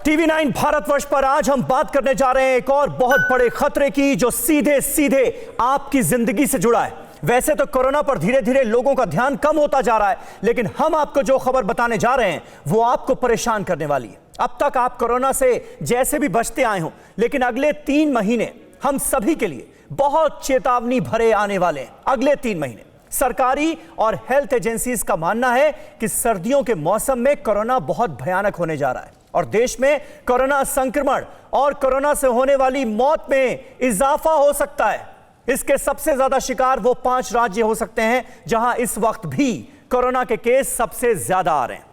TV 9 Bharatvarsh पर आज हम बात करने जा रहे हैं एक और बहुत बड़े खतरे की, जो सीधे सीधे आपकी जिंदगी से जुड़ा है। वैसे तो कोरोना पर धीरे धीरे लोगों का ध्यान कम होता जा रहा है, लेकिन हम आपको जो खबर बताने जा रहे हैं वो आपको परेशान करने वाली है। अब तक आप कोरोना से जैसे भी बचते आए हो, लेकिन अगले 3 महीने हम सभी के लिए बहुत चेतावनी भरे आने वाले हैं। अगले 3 महीने सरकारी और हेल्थ एजेंसीज का मानना है कि सर्दियों के मौसम में कोरोना बहुत भयानक होने जा रहा है और देश में कोरोना संक्रमण और कोरोना से होने वाली मौत में इजाफा हो सकता है। इसके सबसे ज्यादा शिकार वो 5 राज्य हो सकते हैं जहां इस वक्त भी कोरोना के केस सबसे ज्यादा आ रहे हैं।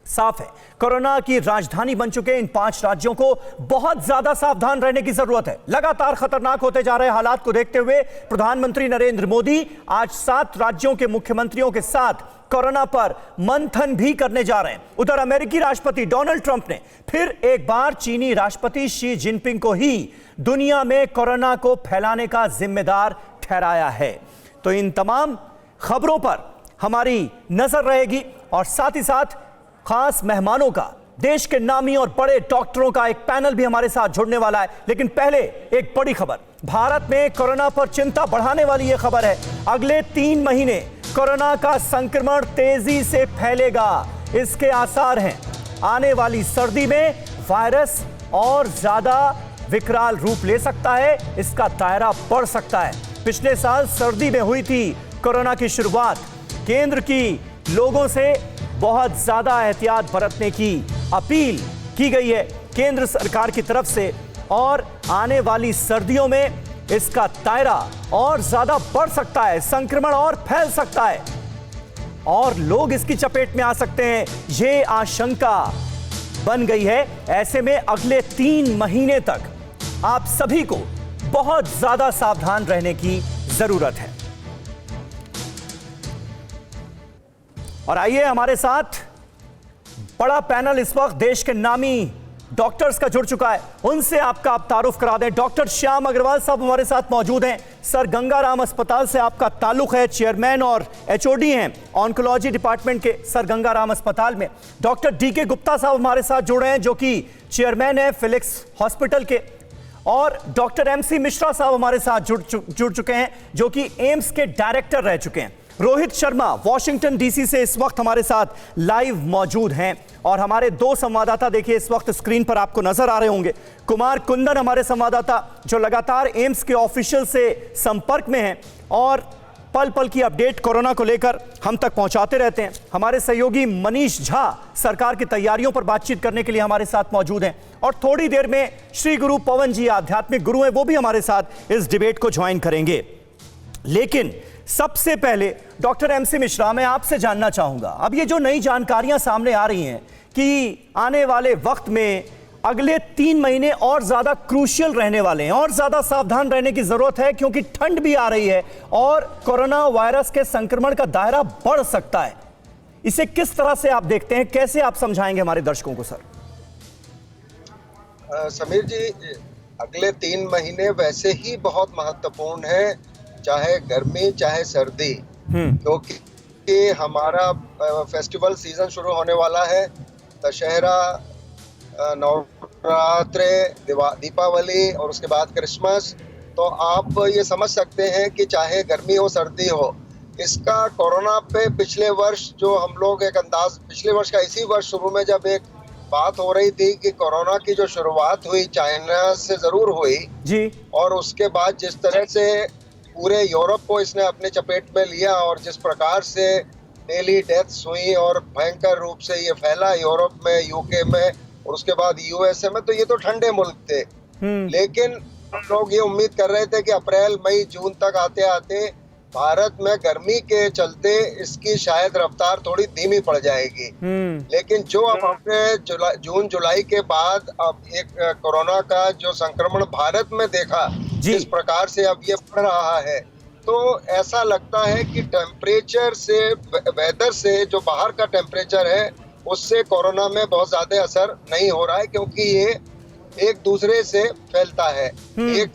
साफ है, कोरोना की राजधानी बन चुके इन 5 राज्यों को बहुत ज्यादा सावधान रहने की जरूरत है। लगातार खतरनाक होते जा रहे हालात को देखते हुए प्रधानमंत्री नरेंद्र मोदी आज 7 राज्यों के मुख्यमंत्रियों के साथ कोरोना पर मंथन भी करने जा रहे हैं। उधर अमेरिकी राष्ट्रपति डोनाल्ड ट्रंप ने फिर एक बार चीनी राष्ट्रपति शी जिनपिंग को ही दुनिया में कोरोना को फैलाने का जिम्मेदार ठहराया है। तो इन तमाम खबरों पर हमारी नजर रहेगी और साथ ही साथ खास मेहमानों का, देश के नामी और बड़े डॉक्टरों का एक पैनल भी हमारे साथ जुड़ने वाला है। लेकिन पहले एक बड़ी खबर, भारत में कोरोना पर चिंता बढ़ाने वाली यह खबर है। अगले 3 महीने कोरोना का संक्रमण तेजी से फैलेगा, इसके आसार हैं। आने वाली सर्दी में वायरस और ज्यादा विकराल रूप ले सकता है, इसका दायरा बढ़ सकता है। पिछले साल सर्दी में हुई थी कोरोना की शुरुआत। केंद्र की लोगों से बहुत ज्यादा एहतियात बरतने की अपील की गई है केंद्र सरकार की तरफ से, और आने वाली सर्दियों में इसका दायरा और ज्यादा बढ़ सकता है, संक्रमण और फैल सकता है और लोग इसकी चपेट में आ सकते हैं, ये आशंका बन गई है। ऐसे में अगले 3 महीने तक आप सभी को बहुत ज्यादा सावधान रहने की जरूरत है। और आइए, हमारे साथ बड़ा पैनल इस वक्त देश के नामी डॉक्टर्स का जुड़ चुका है, उनसे आपका आप तारुफ करा दें। डॉक्टर श्याम अग्रवाल साहब हमारे साथ मौजूद हैं, सर गंगाराम अस्पताल से आपका ताल्लुक है, चेयरमैन और एचओडी हैं ऑन्कोलॉजी डिपार्टमेंट के सर गंगाराम अस्पताल में। डॉक्टर डीके गुप्ता साहब हमारे साथ जुड़े हैं, जो कि चेयरमैन है फिलिक्स हॉस्पिटल के, और डॉक्टर एमसी मिश्रा साहब हमारे साथ जुड़ चुके हैं, जो कि एम्स के डायरेक्टर रह चुके हैं। रोहित शर्मा वॉशिंगटन डीसी से इस वक्त हमारे साथ लाइव मौजूद हैं, और हमारे 2 संवाददाता देखिए इस वक्त स्क्रीन पर आपको नजर आ रहे होंगे। कुमार कुंदन हमारे संवाददाता, जो लगातार एम्स के ऑफिशियल से संपर्क में हैं और पल पल की अपडेट कोरोना को लेकर हम तक पहुंचाते रहते हैं। हमारे सहयोगी मनीष झा सरकार की तैयारियों पर बातचीत करने के लिए हमारे साथ मौजूद हैं, और थोड़ी देर में श्री गुरु पवन जी आध्यात्मिक गुरु हैं, वो भी हमारे साथ इस डिबेट को ज्वाइन करेंगे। लेकिन सबसे पहले डॉक्टर एमसी मिश्रा, मैं आपसे जानना चाहूंगा, अब ये जो नई जानकारियां सामने आ रही हैं कि आने वाले वक्त में अगले 3 महीने और ज्यादा क्रूशियल रहने वाले हैं और ज्यादा सावधान रहने की जरूरत है, क्योंकि ठंड भी आ रही है और कोरोना वायरस के संक्रमण का दायरा बढ़ सकता है। इसे किस तरह से आप देखते हैं, कैसे आप समझाएंगे हमारे दर्शकों को सर? समीर जी, अगले 3 महीने वैसे ही बहुत महत्वपूर्ण है, चाहे गर्मी चाहे सर्दी, क्योंकि हमारा फेस्टिवल सीजन शुरू होने वाला है। दशहरा, नवरात्रे, दीपावली और उसके बाद क्रिसमस। तो आप ये समझ सकते हैं कि चाहे गर्मी हो सर्दी हो, इसका कोरोना पे पिछले वर्ष जो हम लोग एक अंदाज, पिछले वर्ष का इसी वर्ष शुरू में जब एक बात हो रही थी कि कोरोना की जो शुरुआत हुई चाइना से जरूर हुई जी, और उसके बाद जिस तरह से पूरे यूरोप को इसने अपने चपेट में लिया और जिस प्रकार से डेली डेथ्स हुई और भयंकर रूप से ये फैला यूरोप में, यूके में और उसके बाद यूएसए में, तो ये तो ठंडे मुल्क थे। लेकिन हम लोग ये उम्मीद कर रहे थे कि अप्रैल मई जून तक आते आते भारत में गर्मी के चलते इसकी शायद रफ्तार थोड़ी धीमी पड़ जाएगी। लेकिन जो अब हमने जून जुलाई के बाद अब एक कोरोना का जो संक्रमण भारत में देखा, जिस प्रकार से अब ये बढ़ रहा है, तो ऐसा लगता है कि टेम्परेचर से, वेदर से, जो बाहर का टेम्परेचर है उससे कोरोना में बहुत ज्यादा असर नहीं हो रहा है, क्योंकि ये एक दूसरे से फैलता है, एक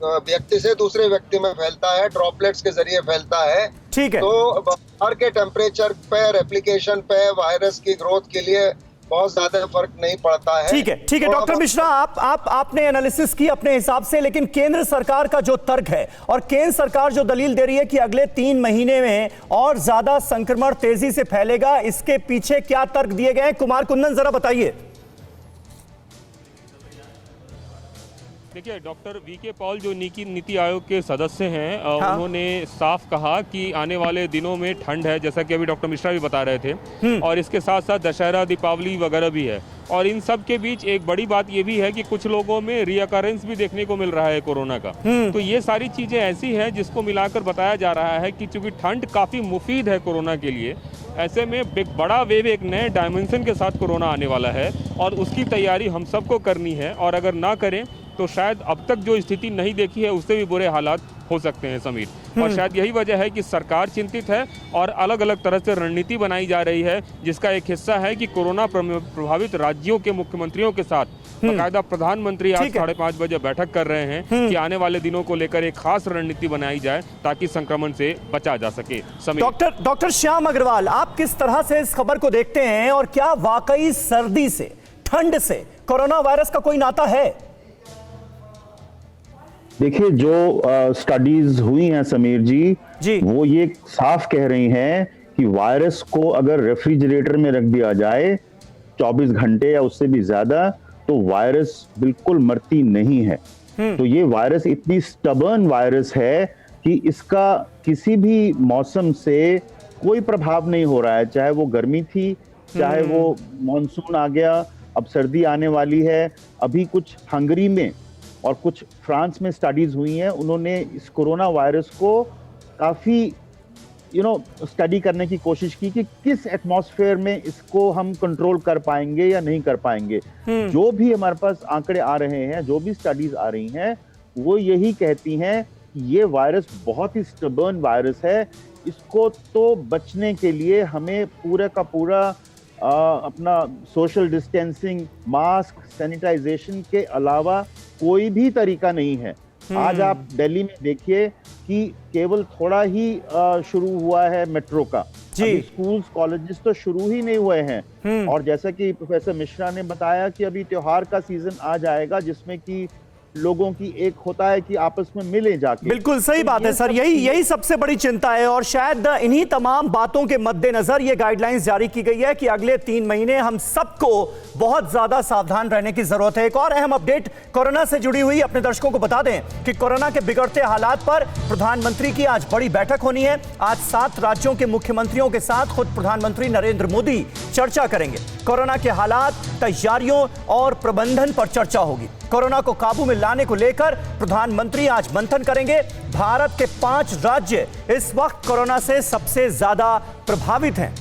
व्यक्ति से दूसरे व्यक्ति में फैलता है, ड्रॉपलेट्स के जरिए फैलता है। ठीक है। तो बाहर के टेम्परेचर पे, रेप्लिकेशन पे, वायरस की ग्रोथ के लिए बहुत ज्यादा फर्क नहीं पड़ता है। ठीक है डॉक्टर मिश्रा, आपने एनालिसिस की अपने हिसाब से, लेकिन केंद्र सरकार का जो तर्क है और केंद्र सरकार जो दलील दे रही है कि अगले 3 महीने में और ज्यादा संक्रमण तेजी से फैलेगा, इसके पीछे क्या तर्क दिए गए हैं? कुमार कुंदन, जरा बताइए। देखिए, डॉक्टर वीके पॉल जो नीति आयोग के सदस्य हैं, उन्होंने साफ कहा कि आने वाले दिनों में ठंड है, जैसा कि अभी डॉक्टर मिश्रा भी बता रहे थे, और इसके साथ साथ दशहरा, दीपावली वगैरह भी है। और इन सब के बीच एक बड़ी बात ये भी है कि कुछ लोगों में रीअकरेंस भी देखने को मिल रहा है कोरोना का। तो ये सारी चीज़ें ऐसी हैं जिसको मिलाकर बताया जा रहा है कि चूंकि ठंड काफ़ी मुफीद है कोरोना के लिए, ऐसे में एक बड़ा वेव, एक नए डायमेंशन के साथ कोरोना आने वाला है और उसकी तैयारी हम सबको करनी है। और अगर ना करें तो शायद अब तक जो स्थिति नहीं देखी है उससे भी बुरे हालात हो सकते हैं समीर। और शायद यही वजह है कि सरकार चिंतित है और अलग अलग तरह से रणनीति बनाई जा रही है, जिसका एक हिस्सा है कि कोरोना प्रभावित राज्यों के मुख्यमंत्रियों के साथ बाकायदा प्रधानमंत्री आज 5:30 बजे बैठक कर रहे हैं कि आने वाले दिनों को लेकर एक खास रणनीति बनाई जाए ताकि संक्रमण से बचा जा सके। डॉक्टर श्याम अग्रवाल, आप किस तरह से इस खबर को देखते हैं और क्या वाकई सर्दी से, ठंड से कोरोना वायरस का कोई नाता है? देखिए, जो स्टडीज हुई हैं समीर जी, वो ये साफ कह रही हैं कि वायरस को अगर रेफ्रिजरेटर में रख दिया जाए 24 घंटे या उससे भी ज्यादा, तो वायरस बिल्कुल मरती नहीं है। तो ये वायरस इतनी स्टबर्न वायरस है कि इसका किसी भी मौसम से कोई प्रभाव नहीं हो रहा है, चाहे वो गर्मी थी, चाहे वो मॉनसून आ गया, अब सर्दी आने वाली है। अभी कुछ हंगरी में और कुछ फ्रांस में स्टडीज हुई हैं, उन्होंने इस कोरोना वायरस को काफी स्टडी करने की कोशिश की कि किस एटमॉस्फेयर में इसको हम कंट्रोल कर पाएंगे या नहीं कर पाएंगे। जो भी हमारे पास आंकड़े आ रहे हैं, जो भी स्टडीज आ रही हैं, वो यही कहती हैं कि ये वायरस बहुत ही स्टबर्न वायरस है। इसको तो बचने के लिए हमें पूरा का पूरा अपना सोशल डिस्टेंसिंग, मास्क, सैनिटाइजेशन के अलावा कोई भी तरीका नहीं है। आज आप दिल्ली में देखिए कि केवल थोड़ा ही शुरू हुआ है मेट्रो का, अभी स्कूल्स, कॉलेजेस तो शुरू ही नहीं हुए हैं। और जैसा कि प्रोफेसर मिश्रा ने बताया कि अभी त्योहार का सीजन आ जाएगा जिसमें कि लोगों की एक होता है कि आपस में मिले जाके। बिल्कुल सही बात है सर, यही सबसे बड़ी चिंता है। और शायद इन्हीं तमाम बातों के मद्देनजर ये गाइडलाइंस जारी की गई है कि अगले 3 महीने हम सबको बहुत ज्यादा सावधान रहने की जरूरत है। एक और अहम अपडेट कोरोना से जुड़ी हुई, अपने दर्शकों को बता दें कि कोरोना के बिगड़ते हालात पर प्रधानमंत्री की आज बड़ी बैठक होनी है। आज 7 राज्यों के मुख्यमंत्रियों के साथ खुद प्रधानमंत्री नरेंद्र मोदी चर्चा करेंगे। कोरोना के हालात, तैयारियों और प्रबंधन पर चर्चा होगी। कोरोना को काबू में लाने को लेकर प्रधानमंत्री आज मंथन करेंगे। भारत के 5 राज्य इस वक्त कोरोना से सबसे ज्यादा प्रभावित हैं।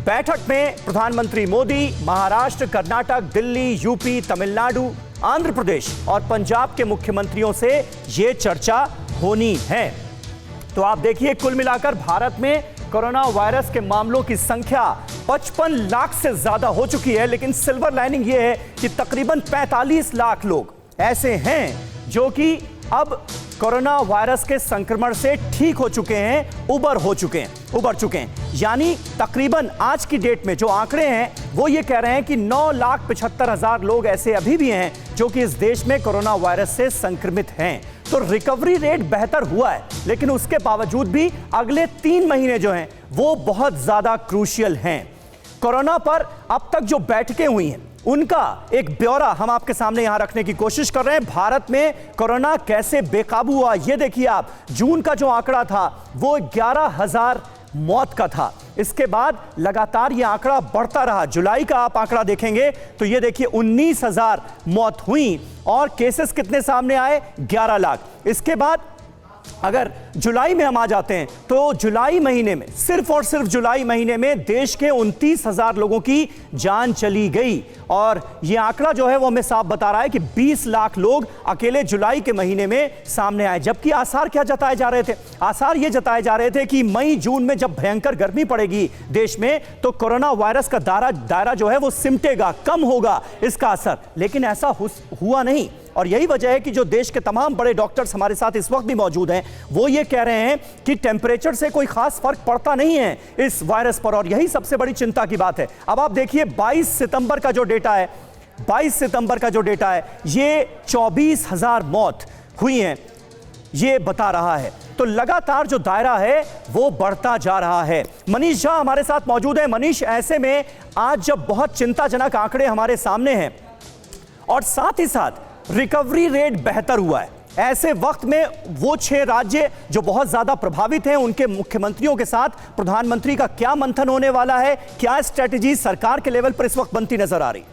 बैठक में प्रधानमंत्री मोदी महाराष्ट्र, कर्नाटक, दिल्ली, यूपी, तमिलनाडु, आंध्र प्रदेश और पंजाब के मुख्यमंत्रियों से यह चर्चा होनी है। तो आप देखिए, कुल मिलाकर भारत में कोरोना वायरस के मामलों की संख्या 55 लाख से ज्यादा हो चुकी है। लेकिन सिल्वर लाइनिंग यह है कि तकरीबन 45 लाख लोग ऐसे हैं जो कि अब कोरोना वायरस के संक्रमण से ठीक हो चुके हैं, उबर चुके हैं। यानी तकरीबन आज की डेट में जो आंकड़े हैं वो ये कह रहे हैं कि 9,75,000 लोग ऐसे अभी भी हैं जो कि इस देश में कोरोना वायरस से संक्रमित हैं। तो रिकवरी रेट बेहतर हुआ है, लेकिन उसके बावजूद भी अगले 3 महीने जो हैं वो बहुत ज्यादा क्रूशियल हैं। कोरोना पर अब तक जो बैठकें हुई हैं उनका एक ब्यौरा हम आपके सामने यहां रखने की कोशिश कर रहे हैं। भारत में कोरोना कैसे बेकाबू हुआ, यह देखिए आप। जून का जो आंकड़ा था वो 11,000 मौत का था। इसके बाद लगातार यह आंकड़ा बढ़ता रहा। जुलाई का आप आंकड़ा देखेंगे तो यह देखिए 19,000 मौत हुई और केसेस कितने सामने आए, 11 लाख। इसके बाद अगर जुलाई में हम आ जाते हैं तो जुलाई महीने में, सिर्फ और सिर्फ जुलाई महीने में देश के 29,000 लोगों की जान चली गई। और यह आंकड़ा जो है वो हमें साफ बता रहा है कि 20 लाख लोग अकेले जुलाई के महीने में सामने आए। जबकि आसार क्या जताए जा रहे थे? आसार ये जताए जा रहे थे कि मई जून में जब भयंकर गर्मी पड़ेगी देश में तो कोरोना वायरस का दायरा जो है वो सिमटेगा, कम होगा इसका असर। लेकिन ऐसा हुआ नहीं। और यही वजह है कि जो देश के तमाम बड़े डॉक्टर्स हमारे साथ इस वक्त भी मौजूद हैं, वो ये कह रहे हैं कि टेम्परेचर से कोई खास फर्क पड़ता नहीं है इस वायरस पर, और यही सबसे बड़ी चिंता की बात है। अब आप देखिए 22 सितंबर का जो डेटा है, 22 सितंबर का जो डेटा है, ये 24,000 मौत हुई हैं, ये बता रहा है। तो लगातार जो दायरा है वो बढ़ता जा रहा है। मनीष झा हमारे साथ मौजूद है। मनीष, ऐसे में आज जब बहुत चिंताजनक आंकड़े हमारे सामने हैं और साथ ही साथ रिकवरी रेट बेहतर हुआ है, ऐसे वक्त में वो 6 राज्य जो बहुत ज्यादा प्रभावित हैं, उनके मुख्यमंत्रियों के साथ प्रधानमंत्री का क्या मंथन होने वाला है, क्या स्ट्रेटेजी सरकार के लेवल पर इस वक्त बनती नजर आ रही?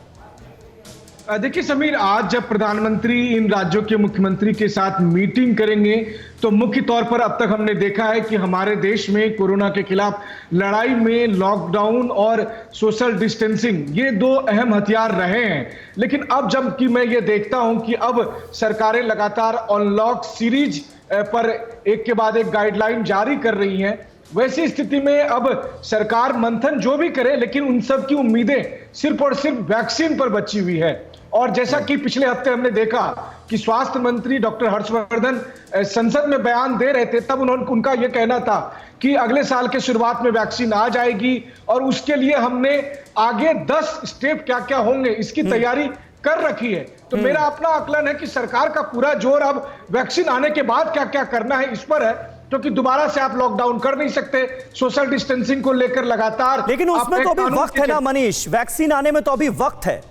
देखिए समीर, आज जब प्रधानमंत्री इन राज्यों के मुख्यमंत्री के साथ मीटिंग करेंगे तो मुख्य तौर पर अब तक हमने देखा है कि हमारे देश में कोरोना के खिलाफ लड़ाई में लॉकडाउन और सोशल डिस्टेंसिंग ये 2 अहम हथियार रहे हैं। लेकिन अब जबकि मैं ये देखता हूं कि अब सरकारें लगातार अनलॉक सीरीज पर एक के बाद एक गाइडलाइन जारी कर रही हैं, वैसी स्थिति में अब सरकार मंथन जो भी करे, लेकिन उन सब की उम्मीदें सिर्फ और सिर्फ वैक्सीन पर बची हुई है। और जैसा कि पिछले हफ्ते हमने देखा कि स्वास्थ्य मंत्री डॉक्टर हर्षवर्धन संसद में बयान दे रहे थे, तब उनका यह कहना था कि अगले साल के शुरुआत में वैक्सीन आ जाएगी और उसके लिए हमने आगे 10 स्टेप क्या क्या होंगे इसकी तैयारी कर रखी है। तो मेरा अपना आकलन है कि सरकार का पूरा जोर अब वैक्सीन आने के बाद क्या क्या करना है इस पर है, क्योंकि दोबारा से आप लॉकडाउन कर नहीं सकते, सोशल डिस्टेंसिंग को लेकर लगातार। लेकिन उसमें तो अभी वक्त है ना मनीष, वैक्सीन आने में तो अभी वक्त है।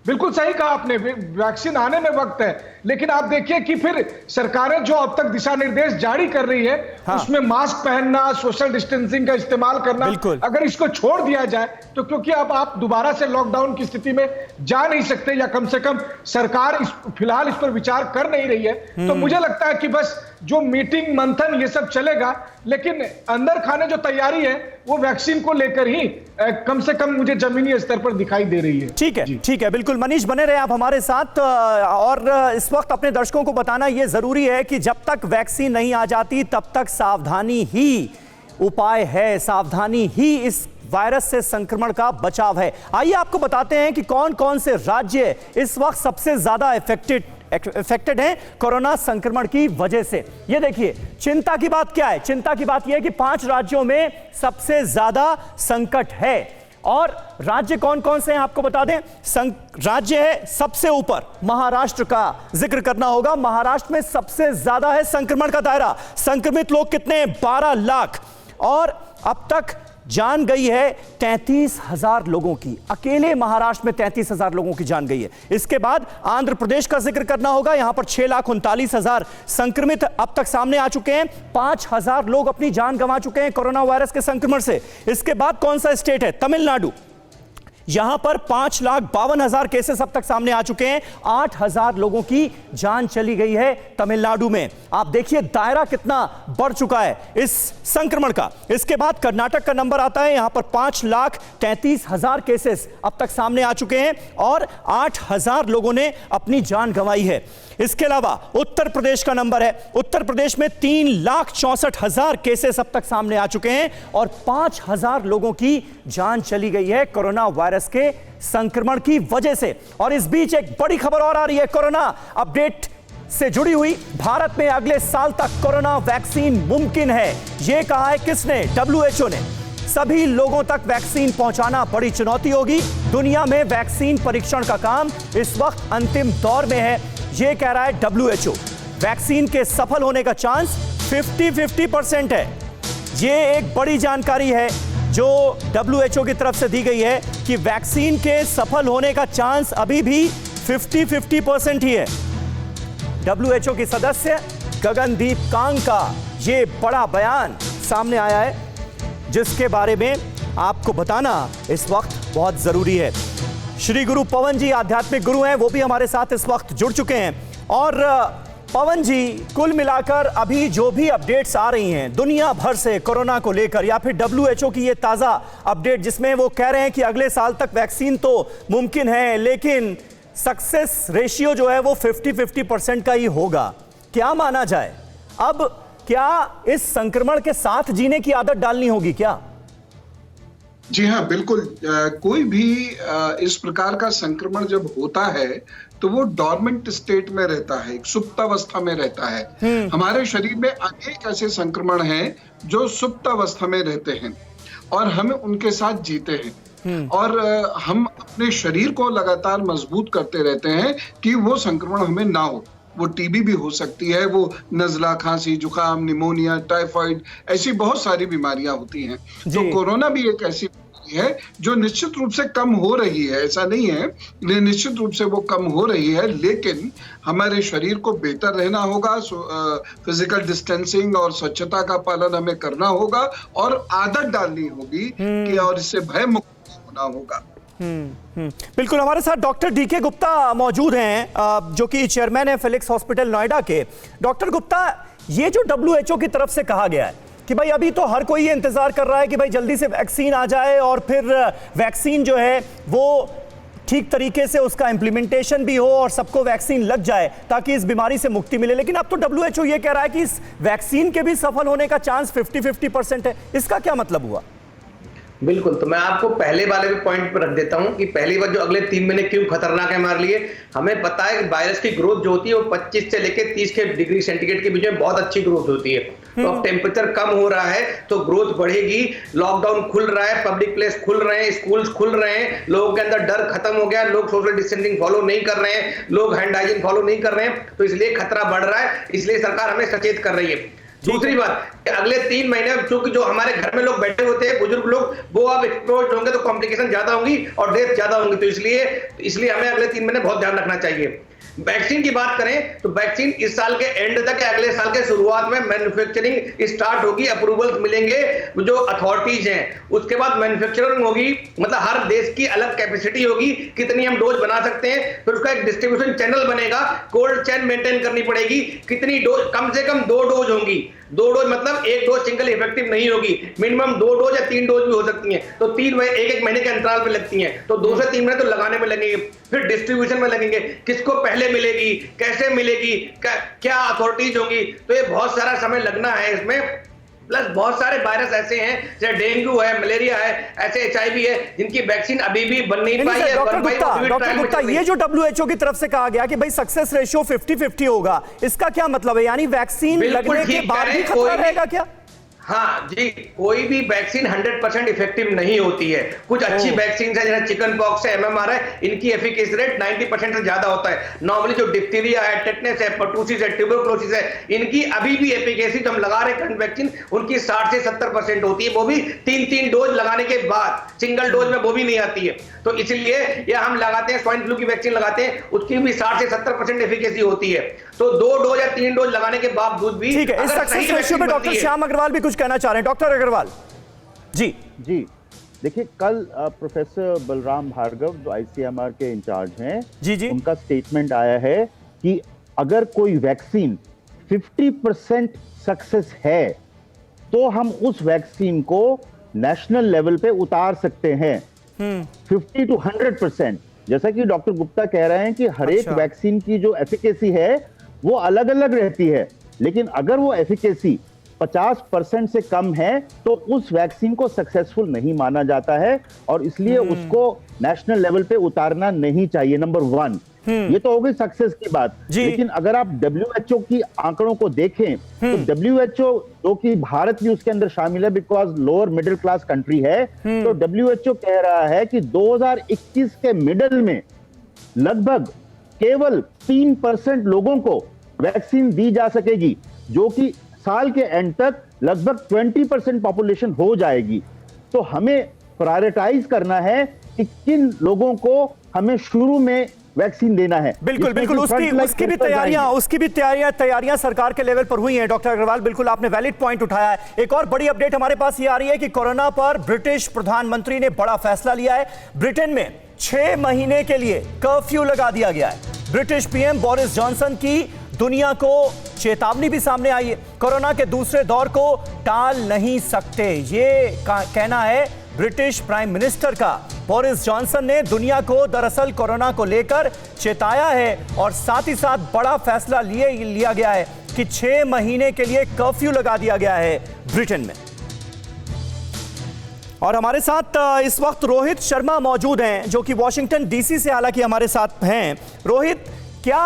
बिल्कुल सही कहा आपने, वैक्सीन आने में वक्त है, लेकिन आप देखिए कि फिर सरकारें जो अब तक दिशा निर्देश जारी कर रही है, हाँ। उसमें मास्क पहनना, सोशल डिस्टेंसिंग का इस्तेमाल करना, अगर इसको छोड़ दिया जाए तो क्योंकि अब आप दोबारा से लॉकडाउन की स्थिति में जा नहीं सकते, या कम से कम सरकार फिलहाल इस पर विचार कर नहीं रही है, तो मुझे लगता है कि बस जो मीटिंग मंथन ये सब चलेगा, लेकिन अंदर खाने जो तैयारी है वो वैक्सीन को लेकर ही कम से कम मुझे जमीनी स्तर पर दिखाई दे रही है। ठीक है, ठीक है, बिल्कुल मनीष, बने रहे आप हमारे साथ। और इस वक्त अपने दर्शकों को बताना यह जरूरी है कि जब तक वैक्सीन नहीं आ जाती तब तक सावधानी ही उपाय है, सावधानी ही इस वायरस से संक्रमण का बचाव है। आइए आपको बताते हैं कि कौन कौन से राज्य इस वक्त सबसे ज्यादा इफेक्टेड हैं कोरोना संक्रमण की वजह से। ये देखिए, चिंता की बात क्या है? चिंता की बात यह है कि 5 राज्यों में सबसे ज्यादा संकट है। और राज्य कौन कौन से हैं आपको बता दें। राज्य है सबसे ऊपर, महाराष्ट्र का जिक्र करना होगा। महाराष्ट्र में सबसे ज्यादा है संक्रमण का दायरा। संक्रमित लोग कितने हैं? 12 लाख। और अब तक जान गई है 33,000 लोगों की। अकेले महाराष्ट्र में 33,000 लोगों की जान गई है। इसके बाद आंध्र प्रदेश का जिक्र करना होगा। यहां पर 6,39,000 संक्रमित अब तक सामने आ चुके हैं। 5,000 लोग अपनी जान गंवा चुके हैं कोरोना वायरस के संक्रमण से। इसके बाद कौन सा स्टेट है? तमिलनाडु। यहां पर 5,52,000 केसेस अब तक सामने आ चुके हैं। 8,000 लोगों की जान चली गई है तमिलनाडु में। आप देखिए दायरा कितना बढ़ चुका है इस संक्रमण का। इसके बाद कर्नाटक का नंबर आता है। यहां पर 5,33,000 केसेस अब तक सामने आ चुके हैं और 8,000 लोगों ने अपनी जान गंवाई है। इसके अलावा उत्तर प्रदेश का नंबर है। उत्तर प्रदेश में 3,64,000 केसेस अब तक सामने आ चुके हैं और 5,000 लोगों की जान चली गई है कोरोना वायरस के संक्रमण की वजह से। और इस बीच एक बड़ी खबर और आ रही है कोरोना अपडेट से जुड़ी हुई। भारत में अगले साल तक कोरोना वैक्सीन मुमकिन है। यह कहा है किसने? WHO ने। सभी लोगों तक वैक्सीन पहुंचाना बड़ी चुनौती होगी। दुनिया में वैक्सीन परीक्षण का काम इस वक्त अंतिम दौर में है, यह कह रहा है WHO। वैक्सीन के सफल होने का चांस 50-50% है। यह एक बड़ी जानकारी है जो WHO की तरफ से दी गई है कि वैक्सीन के सफल होने का चांस अभी भी 50-50% ही है। WHO की सदस्य गगनदीप कांग का यह बड़ा बयान सामने आया है, जिसके बारे में आपको बताना इस वक्त बहुत जरूरी है। श्री गुरु पवन जी आध्यात्मिक गुरु हैं, वो भी हमारे साथ इस वक्त जुड़ चुके हैं। और पवन जी, कुल मिलाकर अभी जो भी अपडेट्स आ रही हैं दुनिया भर से कोरोना को लेकर, या फिर WHO की ये ताज़ा अपडेट जिसमें वो कह रहे हैं कि अगले साल तक वैक्सीन तो मुमकिन है, लेकिन सक्सेस रेशियो जो है वो 50-50% का ही होगा। क्या माना जाए? अब क्या इस संक्रमण के साथ जीने की आदत डालनी होगी क्या? जी हाँ, बिल्कुल। कोई भी इस प्रकार का संक्रमण जब होता है तो वो डॉर्मेंट स्टेट में रहता है, एक सुप्तावस्था में रहता है। हमारे शरीर में अनेक ऐसे संक्रमण हैं जो सुप्तावस्था में रहते हैं और हम उनके साथ जीते हैं और हम अपने शरीर को लगातार मजबूत करते रहते हैं कि वो संक्रमण हमें ना हो। वो टीबी भी हो सकती है, वो नजला, खांसी, जुकाम, निमोनिया, टाइफाइड, ऐसी बहुत सारी बीमारियां होती हैं। तो कोरोना भी एक ऐसी बीमारी है जो निश्चित रूप से कम हो रही है, ऐसा नहीं है, निश्चित रूप से वो कम हो रही है, लेकिन हमारे शरीर को बेहतर रहना होगा, फिजिकल डिस्टेंसिंग और स्वच्छता का पालन हमें करना होगा और आदत डालनी होगी कि और इससे भय मुक्त होना होगा। बिल्कुल। हमारे साथ डॉक्टर डीके गुप्ता मौजूद हैं जो कि चेयरमैन है फिलिक्स हॉस्पिटल नोएडा के। डॉक्टर गुप्ता, ये जो WHO की तरफ से कहा गया है कि भाई अभी तो हर कोई ये इंतजार कर रहा है कि भाई जल्दी से वैक्सीन आ जाए और फिर वैक्सीन जो है वो ठीक तरीके से उसका इंप्लीमेंटेशन भी हो और सबको वैक्सीन लग जाए ताकि इस बीमारी से मुक्ति मिले, लेकिन अब तो WHO ये कह रहा है कि इस वैक्सीन के भी सफल होने का चांस 50-50% है। इसका क्या मतलब हुआ? बिल्कुल, तो मैं आपको पहले वाले भी पॉइंट पर रख देता हूं कि पहली बार जो अगले 3 महीने क्यों खतरनाक है हमारे लिए। हमें पता है कि वायरस की ग्रोथ जो होती है वो 25 से लेकर 30 के डिग्री सेंटीग्रेड के बीच में बहुत अच्छी ग्रोथ होती है। तो अब टेम्परेचर कम हो रहा है तो ग्रोथ बढ़ेगी। लॉकडाउन खुल रहा है, पब्लिक प्लेस खुल रहे हैं, स्कूल्स खुल रहे हैं, लोगों के अंदर डर खत्म हो गया, लोग सोशल डिस्टेंसिंग फॉलो नहीं कर रहे हैं, लोग हैंड हाइजीन फॉलो नहीं कर रहे हैं, तो इसलिए खतरा बढ़ रहा है, इसलिए सरकार हमें सचेत कर रही है। दूसरी बात, अगले 3 महीने चूंकि जो हमारे घर में लोग बैठे होते हैं, बुजुर्ग लोग, वो अब एक्सपोज होंगे तो कॉम्प्लिकेशन ज्यादा होंगी और डेथ ज्यादा होंगी, तो इसलिए हमें अगले 3 महीने बहुत ध्यान रखना चाहिए। वैक्सीन की बात करें तो वैक्सीन इस साल के एंड तक या अगले साल के शुरुआत में मैन्युफैक्चरिंग स्टार्ट होगी, अप्रूवल्स मिलेंगे जो अथॉरिटीज हैं, उसके बाद मैन्युफैक्चरिंग होगी, मतलब हर देश की अलग कैपेसिटी होगी, कितनी हम डोज बना सकते हैं, फिर उसका एक डिस्ट्रीब्यूशन चैनल बनेगा, कोल्ड चेन मेंटेन करनी पड़ेगी, कितनी डोज, कम से कम 2 डोज होंगी। 2 डोज मतलब 1 डोज सिंगल इफेक्टिव नहीं होगी, मिनिमम 2 डोज या 3 डोज भी हो सकती हैं, तो 1 महीने के अंतराल पे लगती हैं, तो 2 से 3 महीने तो लगाने में लगेंगे, फिर डिस्ट्रीब्यूशन में लगेंगे, किसको पहले मिलेगी, कैसे मिलेगी, क्या अथॉरिटीज होंगी, तो ये बहुत सारा समय लगना है इसमें। प्लस बहुत सारे वायरस ऐसे हैं जैसे डेंगू है, मलेरिया है, ऐसे HIV है जिनकी वैक्सीन अभी भी बन नहीं पाई है। डॉक्टर गुप्ता, ये जो WHO की तरफ से कहा गया कि भाई सक्सेस रेशियो 50-50 होगा, इसका क्या मतलब है? यानी वैक्सीन लगने के बाद भी खतरा रहेगा क्या? हाँ जी, कोई भी वैक्सीन 100% इफेक्टिव नहीं होती है। कुछ अच्छी वैक्सीन है जैसे चिकन पॉक्स है, MMR है, इनकी एफिकेसी रेट 90% से ज्यादा होता है। नॉर्मली जो डिप्थीरिया है, टेटनस है, पर्टूसिस है, ट्यूबरकुलोसिस है, इनकी अभी भी एफिकेसी जो हम लगा रहे हैं वैक्सीन, उनकी 60 से 70% होती है, वो भी 3-3 डोज लगाने के बाद, सिंगल डोज में वो भी नहीं आती है। तो इसलिए ये हम लगाते हैं, स्वाइन फ्लू की वैक्सीन लगाते हैं, उसकी भी 60 से 70% एफिकेसी होती है। तो 2 डोज या 3 डोज लगाने के बावजूद भी ठीक है। इस सक्सेस रेशियो में डॉक्टर श्याम अग्रवाल भी कुछ कहना चाह रहे हैं। डॉक्टर अग्रवाल जी। देखिए, कल प्रोफेसर बलराम भार्गव जो ICMR के इंचार्ज हैं, जी, उनका स्टेटमेंट आया है कि अगर कोई वैक्सीन 50% सक्सेस है तो हम उस वैक्सीन को नेशनल लेवल पे उतार सकते हैं 50 to 100%। जैसा कि डॉक्टर गुप्ता कह रहे हैं कि हर एक वैक्सीन की जो एफिकेसी है वो अलग अलग रहती है, लेकिन अगर वो एफिकेसी 50% से कम है तो उस वैक्सीन को सक्सेसफुल नहीं माना जाता है और इसलिए उसको नेशनल लेवल पे उतारना नहीं चाहिए। नंबर 1, ये तो हो गई सक्सेस की बात। लेकिन अगर आप WHO की आंकड़ों को देखें तो WHO, जो कि भारत भी उसके अंदर शामिल है because lower middle class country है, तो WHO कह रहा है कि 2021 के मिडल में लगभग केवल 3% लोगों को वैक्सीन दी जा सकेगी, जो कि साल के एंड तक लगभग 20% पॉपुलेशन हो जाएगी। तो हमें प्रायोरिटाइज करना है कि किन लोगों को हमें शुरू में वैक्सीन देना है। बिल्कुल उसकी भी तैयारियां सरकार के लेवल पर हुई हैं। डॉक्टर अग्रवाल, बिल्कुल आपने वैलिड पॉइंट उठाया है। एक और बड़ी अपडेट हमारे पास ये आ रही है कि कोरोना पर ब्रिटिश प्रधानमंत्री ने बड़ा फैसला लिया है। ब्रिटेन में 6 महीने के लिए कर्फ्यू लगा दिया गया है। ब्रिटिश PM बोरिस जॉनसन की दुनिया को चेतावनी भी सामने आई है। कोरोना के दूसरे दौर को टाल नहीं सकते, ये कहना है ब्रिटिश प्राइम मिनिस्टर का। बोरिस जॉनसन ने दुनिया को दरअसल कोरोना को लेकर चेताया है और साथ ही साथ बड़ा फैसला लिया गया है कि 6 महीने के लिए कर्फ्यू लगा दिया गया है ब्रिटेन में। और हमारे साथ इस वक्त रोहित शर्मा मौजूद हैं, जो कि वॉशिंगटन डीसी से हालांकि हमारे साथ हैं। रोहित, क्या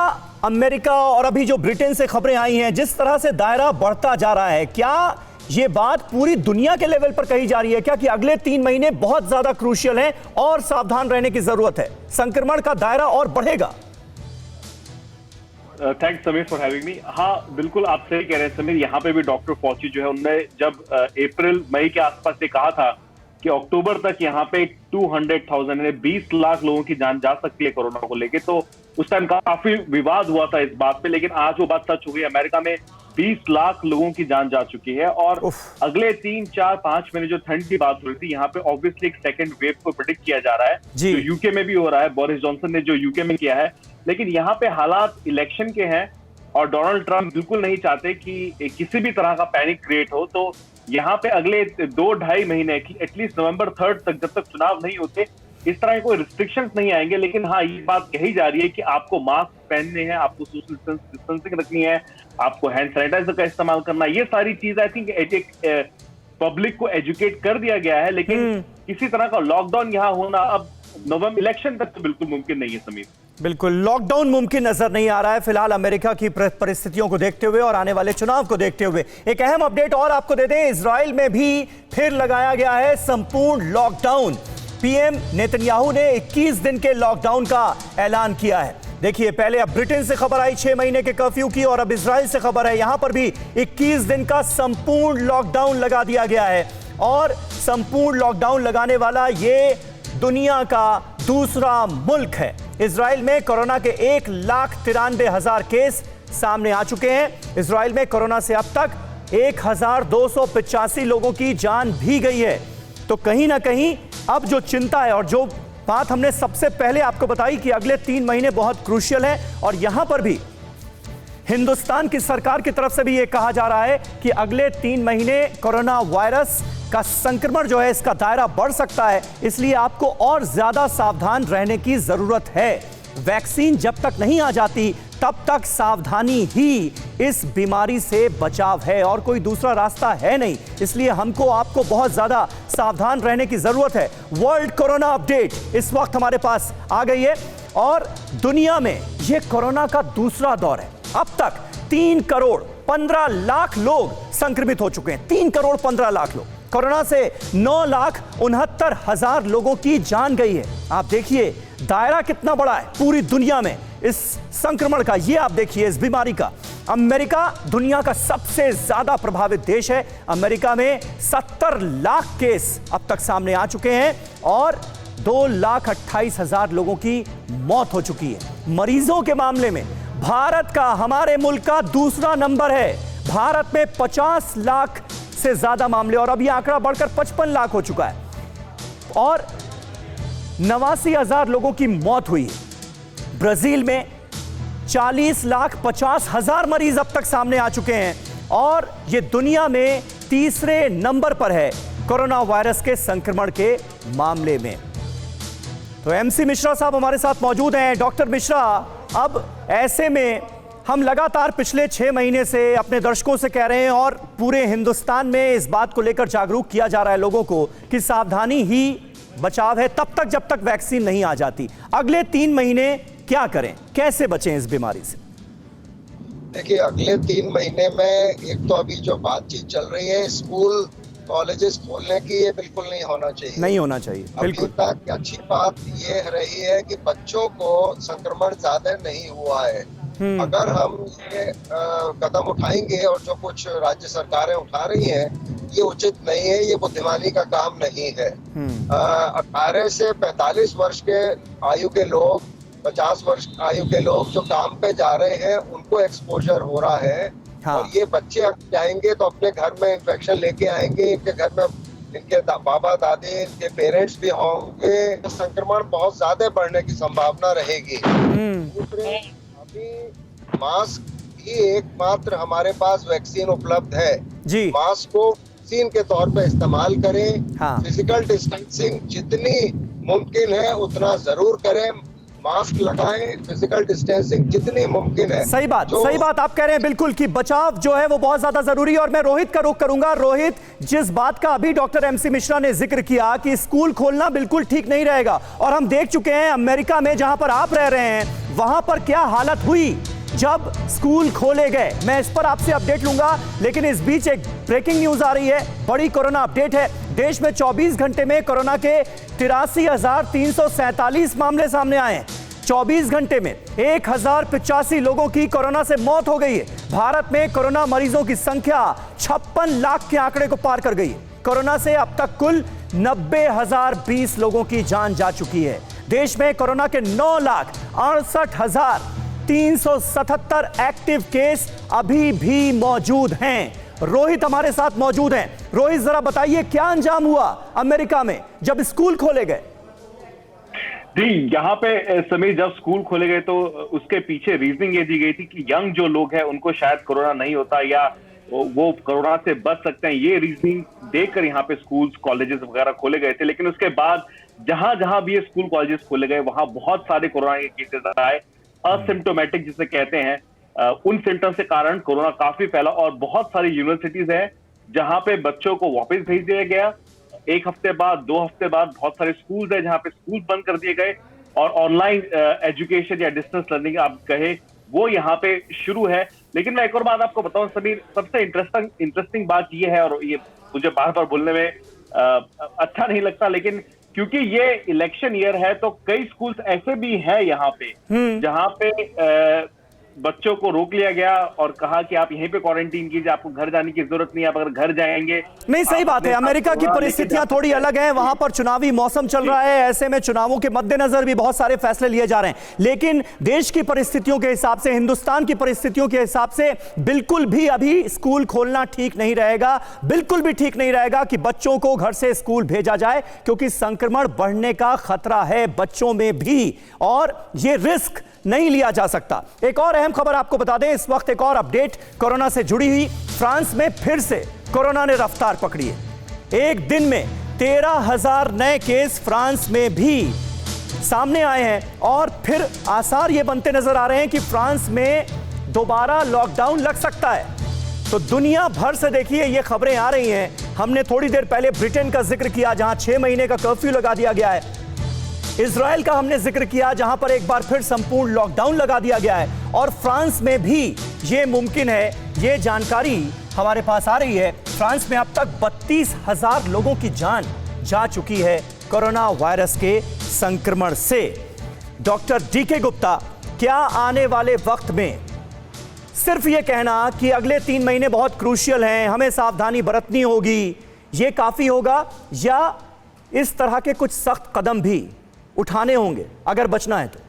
अमेरिका और अभी जो ब्रिटेन से खबरें आई हैं, जिस तरह से दायरा बढ़ता जा रहा है, क्या ये बात पूरी दुनिया के लेवल पर कही जा रही है क्या कि अगले 3 महीने बहुत ज्यादा क्रूशियल हैं और सावधान रहने की जरूरत है, संक्रमण का दायरा और बढ़ेगा? Thanks Sameer for having me. हाँ बिल्कुल, आप सही कह रहे हैं समीर। यहाँ पे भी डॉक्टर फॉची जो है, उन्होंने जब अप्रैल मई के आसपास से कहा था कि अक्टूबर तक यहाँ पे 200,000 यानी 20 लाख लोगों की जान जा सकती है कोरोना को लेके, तो उस टाइम काफी विवाद हुआ था इस बात पे, लेकिन आज वो बात सच हो गई। अमेरिका में 20 लाख लोगों की जान जा चुकी है और अगले 3, 4, 5 महीने जो ठंड की बात हो रही थी, यहाँ पे ऑब्वियसली एक सेकंड वेव को प्रेडिक्ट किया जा रहा है, जो यूके में भी हो रहा है। बोरिस जॉनसन ने जो यूके में किया है, लेकिन यहाँ पे हालात इलेक्शन के हैं और डोनाल्ड ट्रंप बिल्कुल नहीं चाहते कि किसी भी तरह का पैनिक क्रिएट हो। तो यहाँ पे अगले 2-2.5 महीने एटलीस्ट नवंबर 3 तक, जब तक चुनाव नहीं होते, इस तरह के कोई रिस्ट्रिक्शंस नहीं आएंगे। लेकिन हाँ, ये बात कही जा रही है कि आपको मास्क पहनने हैं, आपको सोशल डिस्टेंसिंग रखनी है, आपको हैंड सैनिटाइजर का इस्तेमाल करना, ये सारी चीज आई थिंक पब्लिक को एजुकेट कर दिया गया है। लेकिन किसी तरह का लॉकडाउन यहाँ होना अब नवंबर इलेक्शन तक तो बिल्कुल मुमकिन नहीं है समीर। बिल्कुल लॉकडाउन मुमकिन नजर नहीं आ रहा है फिलहाल, अमेरिका की परिस्थितियों को देखते हुए और आने वाले चुनाव को देखते हुए। एक अहम अपडेट और आपको दे दें, इजराइल में भी फिर लगाया गया है संपूर्ण लॉकडाउन। पीएम नेतन्याहू ने 21 दिन के लॉकडाउन का ऐलान किया है। देखिए, पहले अब ब्रिटेन से खबर आई 6 महीने के कर्फ्यू की, और अब इजराइल से खबर है, यहां पर भी 21 दिन का संपूर्ण लॉकडाउन लगा दिया गया है। और संपूर्ण लॉकडाउन लगाने वाला ये दुनिया का दूसरा मुल्क है। इजराइल में कोरोना के 1,93,000 केस सामने आ चुके हैं। इजराइल में कोरोना से अब तक 1,285 लोगों की जान भी गई है। तो कहीं ना कहीं अब जो चिंता है, और जो बात हमने सबसे पहले आपको बताई कि अगले 3 महीने बहुत क्रूशियल है, और यहां पर भी हिंदुस्तान की सरकार की तरफ से भी यह कहा जा रहा है कि अगले 3 महीने कोरोना वायरस का संक्रमण जो है, इसका दायरा बढ़ सकता है, इसलिए आपको और ज्यादा सावधान रहने की जरूरत है। वैक्सीन जब तक नहीं आ जाती तब तक सावधानी ही इस बीमारी से बचाव है, और कोई दूसरा रास्ता है नहीं। इसलिए हमको आपको बहुत ज्यादा सावधान रहने की जरूरत है। वर्ल्ड कोरोना अपडेट इस वक्त हमारे पास आ गई है, और दुनिया में यह कोरोना का दूसरा दौर है। अब तक 3,15,00,000 लोग संक्रमित हो चुके हैं। 3,15,00,000 लोग। कोरोना से 9,69,000 लोगों की जान गई है। आप देखिए दायरा कितना बड़ा है पूरी दुनिया में इस संक्रमण का। ये आप देखिए इस बीमारी का। अमेरिका दुनिया का सबसे ज्यादा प्रभावित देश है। अमेरिका में 70 लाख केस अब तक सामने आ चुके हैं और 2,28,000 लोगों की मौत हो चुकी है। मरीजों के मामले में भारत का, हमारे मुल्क का दूसरा नंबर है। भारत में 50 लाख से ज्यादा मामले, और अब यह आंकड़ा बढ़कर 55 लाख हो चुका है, और 89,000 लोगों की मौत हुई है। ब्राजील में 40,50,000 मरीज अब तक सामने आ चुके हैं, और यह दुनिया में तीसरे नंबर पर है कोरोना वायरस के संक्रमण के मामले में। तो एमसी मिश्रा साहब हमारे साथ मौजूद हैं। डॉक्टर मिश्रा, अब ऐसे में हम लगातार पिछले 6 महीने से अपने दर्शकों से कह रहे हैं, और पूरे हिंदुस्तान में इस बात को लेकर जागरूक किया जा रहा है लोगों को कि सावधानी ही बचाव है तब तक जब तक वैक्सीन नहीं आ जाती। अगले 3 महीने क्या करें, कैसे बचें इस बीमारी से? देखिए, अगले 3 महीने में एक तो अभी जो बातचीत चल रही है स्कूल कॉलेजेस खोलने की, ये बिल्कुल नहीं होना चाहिए। नहीं होना चाहिए, बिल्कुल। अभी तक अच्छी बात ये रही है कि बच्चों को संक्रमण ज्यादा नहीं हुआ है। अगर हम ये कदम उठाएंगे, और जो कुछ राज्य सरकारें उठा रही हैं, ये उचित नहीं है, ये बुद्धिमानी का काम नहीं है। 18 से 45 वर्ष के आयु के लोग, 50 वर्ष आयु के लोग जो काम पे जा रहे हैं, उनको एक्सपोजर हो रहा है। हाँ। और ये बच्चे जाएंगे तो अपने घर में इन्फेक्शन लेके आएंगे, इनके घर में इनके बाबा दादी, इनके पेरेंट्स भी होंगे, तो संक्रमण बहुत ज्यादा बढ़ने की संभावना रहेगी। दूसरे, अभी मास्क ही एकमात्र हमारे पास वैक्सीन उपलब्ध है जी। मास्क को वैक्सीन के तौर पे इस्तेमाल करें। हाँ। फिजिकल डिस्टेंसिंग जितनी मुमकिन है उतना जरूर करें। मास्क लगाएं, फिजिकल डिस्टेंसिंग जितनी मुमकिन है। सही बात आप कह रहे हैं बिल्कुल कि बचाव जो है वो बहुत ज्यादा जरूरी है। और मैं रोहित का रुख करूंगा। रोहित, जिस बात का अभी डॉक्टर एमसी मिश्रा ने जिक्र किया कि स्कूल खोलना बिल्कुल ठीक नहीं रहेगा, और हम देख चुके हैं अमेरिका में जहां पर आप रह रहे हैं वहां पर क्या हालत हुई जब स्कूल खोले गए। मैं इस पर आपसे अपडेट लूंगा, लेकिन इस बीच एक ब्रेकिंग न्यूज आ रही है, बड़ी कोरोना अपडेट है। देश में 24 घंटे में कोरोना के 83,347 मामले सामने आए हैं। 24 घंटे में 1085 लोगों की कोरोना से मौत हो गई है। भारत में कोरोना मरीजों की संख्या 56 लाख के आंकड़े को पार कर गई है। कोरोना से अब तक कुल 90,020 लोगों की जान जा चुकी है। देश में कोरोना के 9,68,377 एक्टिव केस अभी भी मौजूद हैं। रोहित हमारे साथ मौजूद हैं। रोहित, जरा बताइए क्या अंजाम हुआ अमेरिका में जब स्कूल खोले गए? जी, यहाँ पे समीर जब स्कूल खोले गए तो उसके पीछे रीजनिंग ये दी गई थी कि यंग जो लोग हैं उनको शायद कोरोना नहीं होता या वो कोरोना से बच सकते हैं। ये रीजनिंग देखकर यहाँ पे स्कूल्स, कॉलेजेस वगैरह खोले गए थे। लेकिन उसके बाद जहां जहां भी ये स्कूल कॉलेजेस खोले गए वहां बहुत सारे कोरोना के केसेस आए, असिम्प्टोमेटिक जिसे कहते हैं। उन सिम्टम्स के कारण कोरोना काफी फैला और बहुत सारी यूनिवर्सिटीज हैं जहां पे बच्चों को वापस भेज दिया गया। एक हफ्ते बाद, 2 हफ्ते बाद बहुत सारे स्कूल्स हैं जहां पे स्कूल बंद कर दिए गए और ऑनलाइन एजुकेशन या डिस्टेंस लर्निंग आप कहे वो यहाँ पे शुरू है। लेकिन मैं एक और बात आपको बताऊं समीर, सबसे इंटरेस्टिंग बात ये है, और ये मुझे बार बार बोलने में अच्छा नहीं लगता, लेकिन क्योंकि ये इलेक्शन ईयर है तो कई स्कूल्स ऐसे भी हैं यहाँ पे जहाँ पे बच्चों को रोक लिया गया और कहा कि आप यहीं पे क्वारंटीन कीजिए, आपको घर जाने की जरूरत नहीं है। आप अगर घर जाएंगे, नहीं, सही बात है। अमेरिका की परिस्थितियां थोड़ी अलग हैं, वहां पर चुनावी मौसम चल रहा है। ऐसे में चुनावों के मद्देनजर भी बहुत सारे फैसले लिए जा रहे हैं। लेकिन देश की परिस्थितियों के हिसाब से, हिंदुस्तान की परिस्थितियों के हिसाब से बिल्कुल भी अभी स्कूल खोलना ठीक नहीं रहेगा। बिल्कुल भी ठीक नहीं रहेगा कि बच्चों को घर से स्कूल भेजा जाए, क्योंकि संक्रमण बढ़ने का खतरा है बच्चों में भी, और ये रिस्क नहीं लिया जा सकता। एक और अहम खबर आपको बता दें, इस वक्त एक और अपडेट कोरोना से जुड़ी हुई। फ्रांस में फिर से कोरोना ने रफ्तार पकड़ी है। एक दिन में 13,000 नए केस फ्रांस में भी सामने आए हैं और फिर आसार ये बनते नजर आ रहे हैं कि फ्रांस में दोबारा लॉकडाउन लग सकता है। तो दुनिया भर से देखिए ये खबरें आ रही हैं। हमने थोड़ी देर पहले ब्रिटेन का जिक्र किया जहां 6 महीने का कर्फ्यू लगा दिया गया है। इजराइल का हमने जिक्र किया जहां पर एक बार फिर संपूर्ण लॉकडाउन लगा दिया गया है। और फ्रांस में भी ये मुमकिन है। ये जानकारी हमारे पास आ रही है। फ्रांस में अब तक 32,000 लोगों की जान जा चुकी है कोरोना वायरस के संक्रमण से। डॉक्टर डीके गुप्ता, क्या आने वाले वक्त में सिर्फ ये कहना कि अगले 3 महीने बहुत क्रूशियल हैं, हमें सावधानी बरतनी होगी, ये काफी होगा, या इस तरह के कुछ सख्त कदम भी उठाने होंगे अगर बचना है तो?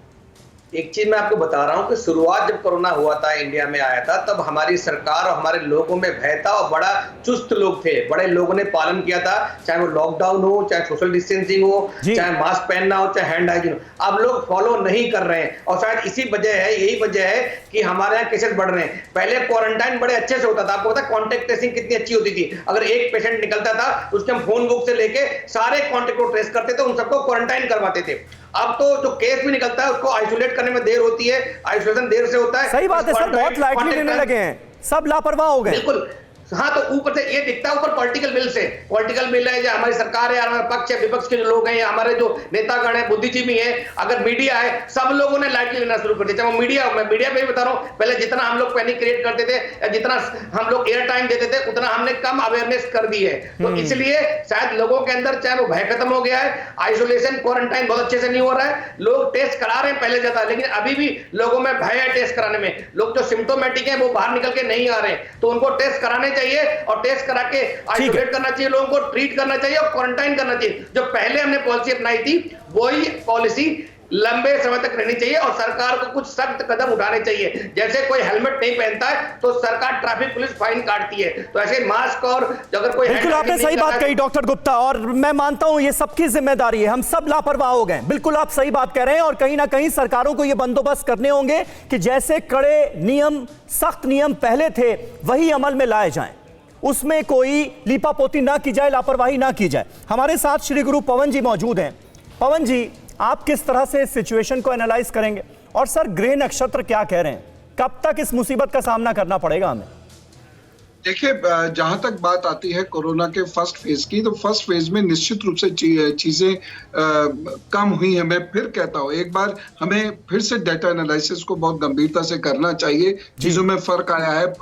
एक चीज मैं आपको बता रहा हूं कि शुरुआत जब कोरोना हुआ था, इंडिया में आया था, तब हमारी सरकार और हमारे लोगों में भय था और बड़ा चुस्त लोग थे। बड़े लोगों ने पालन किया था, चाहे वो लॉकडाउन हो, चाहे सोशल डिस्टेंसिंग हो, चाहे मास्क पहनना हो, चाहे हैंड हाइजीन हो। अब लोग फॉलो नहीं कर रहे हैं और शायद इसी वजह है, यही वजह है कि हमारे यहाँ केसेस बढ़ रहे हैं। पहले क्वारंटाइन बड़े अच्छे से होता था, आपको पता है कॉन्टेक्ट ट्रेसिंग कितनी अच्छी होती थी। अगर एक पेशेंट निकलता था उसके हम फोन बुक से लेके सारे कॉन्टेक्ट को ट्रेस करते थे, उन सबको क्वारंटाइन करवाते थे। अब तो जो केस भी निकलता है उसको आइसोलेट करने में देर होती है, आइसोलेशन देर से होता है। सही बात है सर, बहुत लाइटली लेने लगे हैं, सब लापरवाह हो गए। बिल्कुल, हाँ, तो ऊपर से ये दिखता है, ऊपर political will say, political will है, या हमारी सरकार है, हमारे पक्ष है, विपक्ष के जो लोग हैं, या हमारे जो नेतागण है, बुद्धिजीवी है, अगर मीडिया है, सब लोगों ने लाइटली लेना शुरू कर दिया। चाहे वो मीडिया, मैं मीडिया पे भी बता रहा हूँ, पहले जितना हम लोग पैनिक क्रिएट करते थे या जितना हम लोग एयर टाइम देते थे, उतना हमने कम अवेयरनेस कर दी है। तो इसलिए शायद लोगों के अंदर चाहे वो भय खत्म हो गया है, आइसोलेशन, क्वारंटाइन बहुत अच्छे से नहीं हो रहा है, लोग टेस्ट करा रहे हैं पहले ज्यादा, लेकिन अभी भी लोगों में भय है टेस्ट कराने में। लोग जो सिम्टोमेटिक है वो बाहर निकल के नहीं आ रहे हैं, तो उनको टेस्ट कराने चाहिए और टेस्ट करा के आइसोलेट करना चाहिए, लोगों को ट्रीट करना चाहिए और क्वारंटाइन करना चाहिए। जो पहले हमने पॉलिसी अपनाई थी वही पॉलिसी लंबे समय तक रहनी चाहिए और सरकार को कुछ सख्त कदम उठाने चाहिए। जैसे कोई हेलमेट नहीं पहनता है तो सरकार ट्रैफिक पुलिस फाइन काटती है, तो ऐसे मास्क और अगर कोई, बिल्कुल आपने सही बात कही डॉक्टर गुप्ता, और मैं मानता हूं ये सबकी जिम्मेदारी है, हम सब लापरवाह हो गए। बिल्कुल आप सही बात कह रहे हैं और कहीं ना कहीं सरकारों को ये बंदोबस्त करने होंगे कि जैसे कड़े नियम, सख्त नियम पहले थे वही अमल में लाए जाएं, उसमें कोई लीपापोती ना की जाए, लापरवाही ना की जाए। हमारे साथ श्री गुरु पवन जी मौजूद हैं। पवन जी, आप किस तरह से इस सिचुएशन को एनालाइज करेंगे? और सर, ग्रह नक्षत्र क्या कह रहे हैं, कब तक इस मुसीबत का सामना करना पड़ेगा हमें? देखिए, जहां तक बात आती है कोरोना के फर्स्ट फेज की, तो फर्स्ट फेज में निश्चित रूप से चीजें कम हुई हैं। मैं फिर कहता हूं, एक बार हमें फिर से डाटा एनालिसिस को बहुत गंभीरता से करना चाहिए। चीजों में फर्क आया है।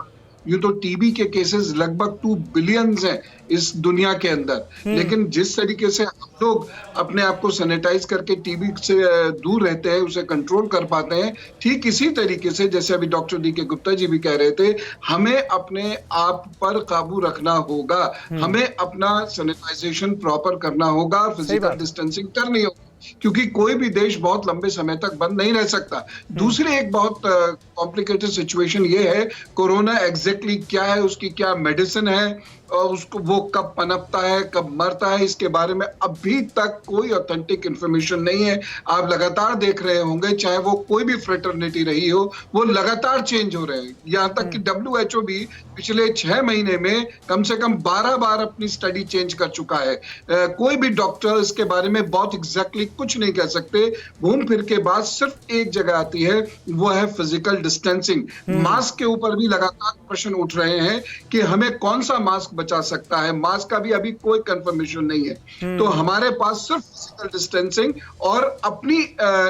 यूं तो टीबी के केसेस लगभग 2 बिलियन हैं इस दुनिया के अंदर, लेकिन जिस तरीके से हम लोग अपने आप को सैनिटाइज करके टीबी से दूर रहते हैं, उसे कंट्रोल कर पाते हैं, ठीक इसी तरीके से जैसे अभी डॉक्टर डी के गुप्ता जी भी कह रहे थे, हमें अपने आप पर काबू रखना होगा। हमें अपना सैनिटाइजेशन प्रॉपर करना होगा, फिजिकल डिस्टेंसिंग करनी होगी, क्योंकि कोई भी देश बहुत लंबे समय तक बंद नहीं रह सकता। दूसरी एक बहुत कॉम्प्लिकेटेड सिचुएशन ये है, कोरोना एग्जैक्टली क्या है, उसकी क्या मेडिसिन है, और उसको वो कब पनपता है, कब मरता है, इसके बारे में अभी तक कोई ऑथेंटिक इंफॉर्मेशन नहीं है। आप लगातार देख रहे होंगे, चाहे वो कोई भी फ्रेटर्निटी रही हो, वो लगातार चेंज हो रहे हैं। यहाँ तक कि WHO भी पिछले 6 महीने में कम से कम 12 बार अपनी स्टडी चेंज कर चुका है। कोई भी डॉक्टर इसके बारे में बहुत एग्जैक्टली कुछ नहीं कह सकते। घूम फिर के बाद सिर्फ एक जगह आती है, वो है फिजिकल डिस्टेंसिंग। मास्क के ऊपर भी लगातार प्रश्न उठ रहे हैं कि हमें कौन सा मास्क बचा सकता है। मास्क का भी अभी कोई कंफर्मेशन नहीं है। तो हमारे पास सिर्फ फिजिकल डिस्टेंसिंग और अपनी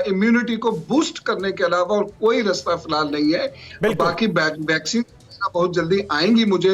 इम्यूनिटी को बूस्ट करने के अलावा और कोई रास्ता फिलहाल नहीं है। बाकी वैक्सीन बहुत जल्दी आएंगी, मुझे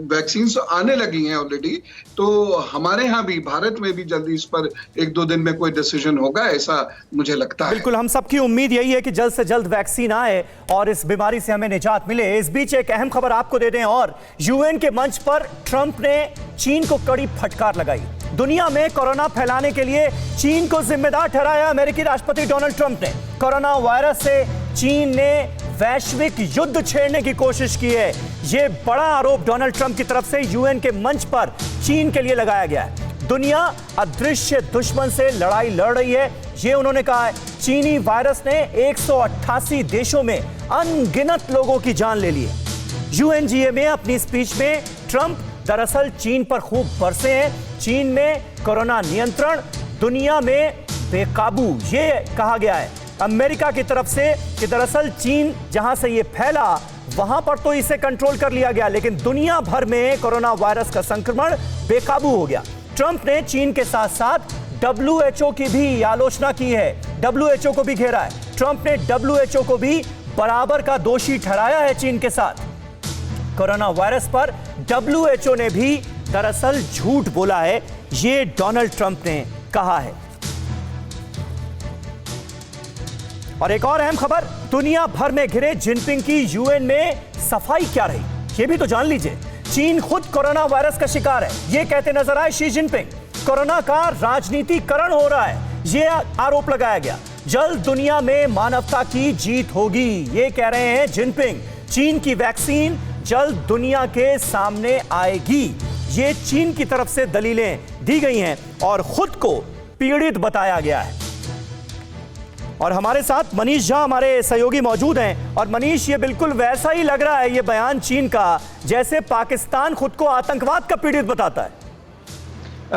वैक्सीन आने लगी हैं ऑलरेडी, तो हमारे यहाँ भी भारत में भी जल्दी इस पर 1-2 दिन में कोई डिसीजन होगा, ऐसा मुझे लगता है। बिल्कुल, हम सबकी उम्मीद यही है कि जल्द से जल्द वैक्सीन आए और इस बीमारी से हमें निजात मिले। इस बीच एक अहम खबर आपको दे दें, और यूएन के मंच पर ट्रंप ने चीन को कड़ी फटकार लगाई। दुनिया में कोरोना फैलाने के लिए चीन को जिम्मेदार ठहराया अमेरिकी राष्ट्रपति डोनाल्ड ट्रंप ने। कोरोना वायरस से चीन ने वैश्विक युद्ध छेड़ने की कोशिश की है। यह बड़ा आरोप डोनाल्ड ट्रंप की तरफ से यूएन के मंच पर चीन के लिए लगाया गया है। दुनिया अदृश्य दुश्मन से लड़ाई लड़ रही है, यह उन्होंने कहा है। चीनी वायरस ने 188 देशों में अनगिनत लोगों की जान ले ली है। यूएनजीए में अपनी स्पीच में ट्रंप दरअसल चीन पर खूब बरसे हैं। चीन में कोरोना नियंत्रण दुनिया में बेकाबू, यह कहा गया है अमेरिका की तरफ से कि दरअसल चीन जहां से ये फैला वहां पर तो इसे कंट्रोल कर लिया गया, लेकिन दुनिया भर में कोरोना वायरस का संक्रमण बेकाबू हो गया। ट्रंप ने चीन के साथ साथ WHO की भी आलोचना की है, WHO को भी घेरा है। ट्रंप ने WHO को भी बराबर का दोषी ठहराया है चीन के साथ। कोरोना वायरस पर WHO ने भी दरअसल झूठ बोला है, ये डोनाल्ड ट्रंप ने कहा है। और एक और अहम खबर, दुनिया भर में घिरे जिनपिंग की यूएन में सफाई क्या रही, ये भी तो जान लीजिए। चीन खुद कोरोना वायरस का शिकार है, ये कहते नजर आए शी जिनपिंग। कोरोना का राजनीतिकरण हो रहा है, ये आरोप लगाया गया। जल्द दुनिया में मानवता की जीत होगी, ये कह रहे हैं जिनपिंग। चीन की वैक्सीन जल्द दुनिया के सामने आएगी, ये चीन की तरफ से दलीलें दी गई हैं और खुद को पीड़ित बताया गया है। और हमारे साथ मनीष झा हमारे सहयोगी मौजूद हैं। और मनीष, ये बिल्कुल वैसा ही लग रहा है ये बयान चीन का जैसे पाकिस्तान खुद को आतंकवाद का पीड़ित बताता है।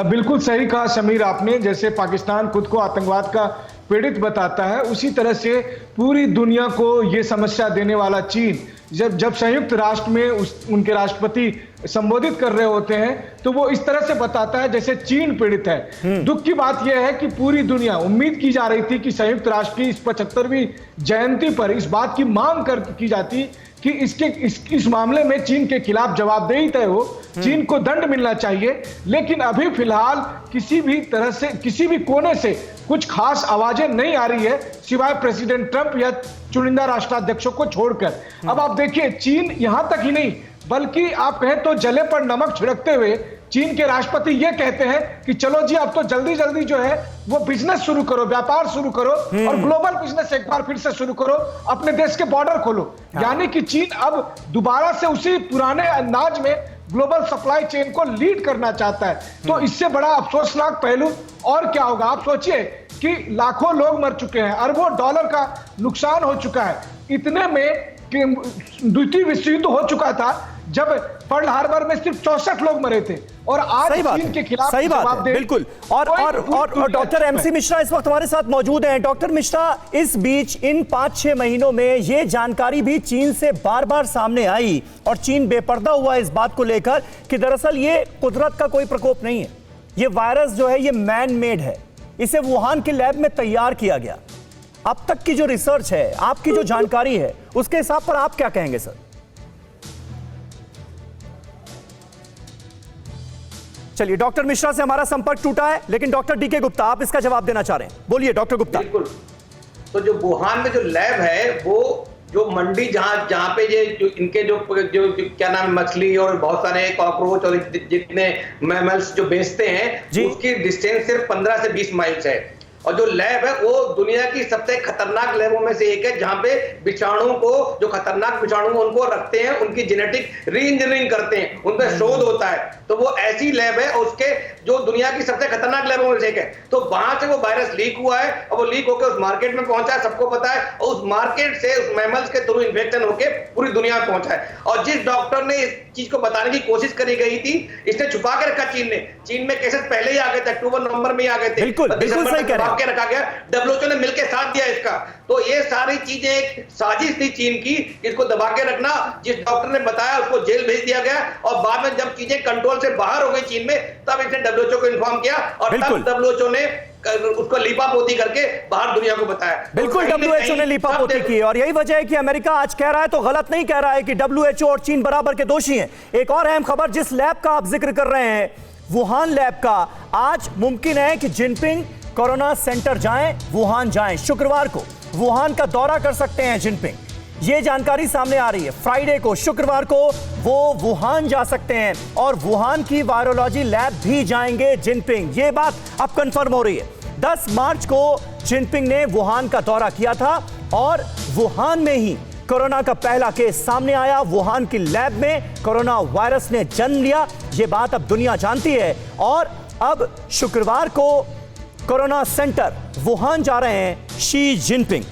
बिल्कुल सही कहा समीर आपने, जैसे पाकिस्तान खुद को आतंकवाद का पीड़ित बताता है, उसी तरह से पूरी दुनिया को ये समस्या देने वाला चीन जब संयुक्त राष्ट्र में उनके राष्ट्रपति संबोधित कर रहे होते हैं तो वो इस तरह से बताता है जैसे चीन पीड़ित है। दुख की बात यह है कि पूरी दुनिया, उम्मीद की जा रही थी कि संयुक्त राष्ट्र की इस 75वीं जयंती पर इस बात की मांग की जाती कि इस मामले में चीन के खिलाफ जवाबदेही तय हो, चीन को दंड मिलना चाहिए। लेकिन अभी फिलहाल किसी भी तरह से, किसी भी कोने से कुछ खास आवाजें नहीं आ रही है, सिवाय प्रेसिडेंट ट्रंप या चुनिंदा राष्ट्राध्यक्षों को छोड़कर। अब आप देखिए, चीन यहां तक ही नहीं बल्कि आप कहें तो जले पर नमक छिड़कते हुए चीन के राष्ट्रपति ये कहते हैं कि चलो जी, अब तो जल्दी जल्दी जो है वो बिजनेस शुरू करो, व्यापार शुरू करो और ग्लोबल बिजनेस एक बार फिर से शुरू करो, अपने देश के बॉर्डर खोलो। यानी कि चीन अब दोबारा से उसी पुराने अंदाज में ग्लोबल सप्लाई चेन को लीड करना चाहता है। तो इससे बड़ा अफसोसनाक पहलू और क्या होगा? आप सोचिए कि लाखों लोग मर चुके हैं, अरबों डॉलर का नुकसान हो चुका है। इतने में द्वितीय विश्व युद्ध हो चुका था जब पर्ल हार्बर में सिर्फ 64 लोग मरे थे, और आज सही बात चीन के है, खिलाफ सही बात है, जवाबदेही बिल्कुल। और डॉक्टर एमसी मिश्रा इस वक्त हमारे साथ मौजूद हैं। डॉक्टर मिश्रा, इस बीच इन 5-6 महीनों में ये जानकारी भी चीन से बार बार सामने आई और चीन बेपर्दा हुआ इस बात को लेकर कि दरअसल ये कुदरत का कोई प्रकोप नहीं है, ये वायरस जो है ये मैन मेड है, इसे वुहान के लैब में तैयार किया गया। अब तक की जो रिसर्च है, आपकी जो जानकारी है, उसके हिसाब पर आप क्या कहेंगे सर? चलिए, डॉक्टर मिश्रा से हमारा संपर्क टूटा है, लेकिन डॉक्टर डीके गुप्ता आप इसका जवाब देना चाह रहे हैं, बोलिए डॉक्टर गुप्ता। बिल्कुल। तो जो वुहान में जो लैब है, वो जो मंडी जहां पे ये जो इनके जो क्या नाम मछली और बहुत सारे कॉकरोच और जितने मैमल्स जो बेचते हैं, उसकी डिस्टेंस सिर्फ 15 से 20 माइल्स है। और जो लैब है वो दुनिया की सबसे खतरनाक लैबों में से एक है, जहां पे विषाणु को, जो खतरनाक विषाणु उनको रखते हैं, उनकी जेनेटिक री इंजीनियरिंग करते हैं, उन पर शोध होता है। तो वो ऐसी लैब है, और उसके जो दुनिया की सबसे खतरनाक लैबों में से एक है। तो वहां से वो वायरस लीक हुआ है, और वो लीक होकर उस मार्केट में पहुंचा है, सबको पता है, और उस मार्केट से उस मैमल्स के थ्रू इन्फेक्शन होकर पूरी दुनिया में पहुंचा है। और जिस डॉक्टर ने इस चीज को बताने की कोशिश करी गई थी, इसने छुपा के रखा चीन ने। चीन में केसेस पहले ही आ गए थे, अक्टूबर नवंबर में ही आ गए थे, बिल्कुल सही कह रहे हैं। के रखा गया, डब्ल्यूएचओ ने मिलकर साथ दिया इसका। तो ये सारी चीजें एक साजिश थी चीन की, इसको दबा के रखना। जिस डॉक्टर ने बताया उसको जेल भेज दिया गया, और बाद में जब चीजें कंट्रोल से बाहर हो गई चीन में, तब इसने डब्ल्यूएचओ को इन्फॉर्म किया, और तब डब्ल्यूएचओ ने उसको लीपापोती करके बाहर दुनिया को बताया। बिल्कुल, डब्ल्यूएचओ ने लीपापोती की, और यही वजह है कि अमेरिका आज कह रहा है, तो गलत नहीं कह रहा है, कि डब्ल्यूएचओ और चीन बराबर के दोषी हैं। एक और अहम खबर, जिस लैब का आप जिक्र कर रहे हैं, वुहान लैब का, आज मुमकिन है कि जिनपिंग कोरोना सेंटर जाएं, वुहान जाएं। शुक्रवार को वुहान का दौरा कर सकते हैं जिनपिंग, ये जानकारी सामने आ रही है। फ्राइडे को, शुक्रवार को वो वुहान जा सकते हैं, और वुहान की वायरोलॉजी लैब भी जाएंगे जिनपिंग। ये बात अब कंफर्म हो रही है। 10 मार्च को जिनपिंग ने वुहान का दौरा किया था, और वुहान में ही कोरोना का पहला केस सामने आया। वुहान की लैब में कोरोना वायरस ने जन्म लिया, ये बात अब दुनिया जानती है। और अब शुक्रवार को कोरोना सेंटर वुहान जा रहे हैं शी जिनपिंग।